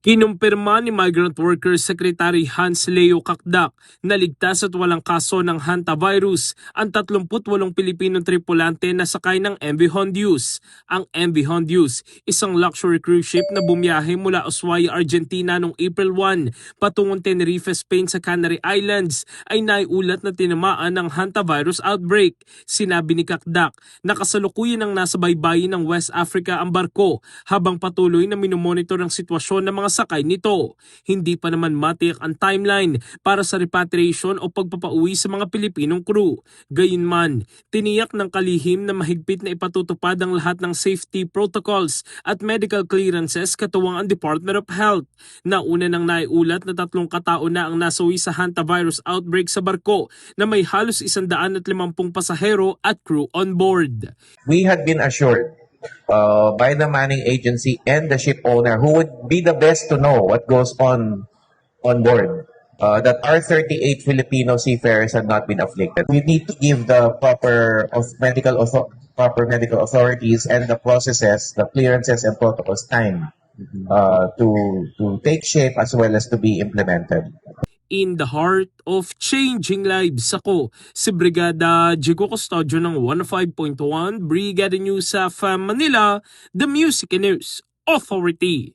Kinumpirma ni Migrant Workers Secretary Hans Leo Kakdak na ligtas at walang kaso ng hantavirus ang 38 Pilipinong tripulante na sakay ng MV Hondius. Ang MV Hondius, isang luxury cruise ship na bumiyahe mula Ushuaia, Argentina noong April 1 patungong Tenerife, Spain sa Canary Islands ay naiulat na tinamaan ng hantavirus outbreak. Sinabi ni Kakdak na kasalukuyan ang nasa baybayin ng West Africa ang barko habang patuloy na minomonitor ang sitwasyon ng mga sakay nito. Hindi pa naman matiyak ang timeline para sa repatriation o pagpapauwi sa mga Pilipinong crew. Gayunman, tiniyak ng kalihim na mahigpit na ipatutupad ang lahat ng safety protocols at medical clearances katuwang ang Department of Health. Nauna nang naiulat na 3 katao na ang nasawi sa hantavirus outbreak sa barko na may halos 150 pasahero at crew on board. We had been assured by the manning agency and the ship owner, who would be the best to know what goes on board, that our 38 Filipino seafarers had not been afflicted. We need to give the proper medical authorities and the processes, the clearances and protocols time to take shape as well as to be implemented. In the heart of changing lives, ako si Brigada Jigo Custodio ng 105.1 Brigada News of Manila, the Music and News Authority.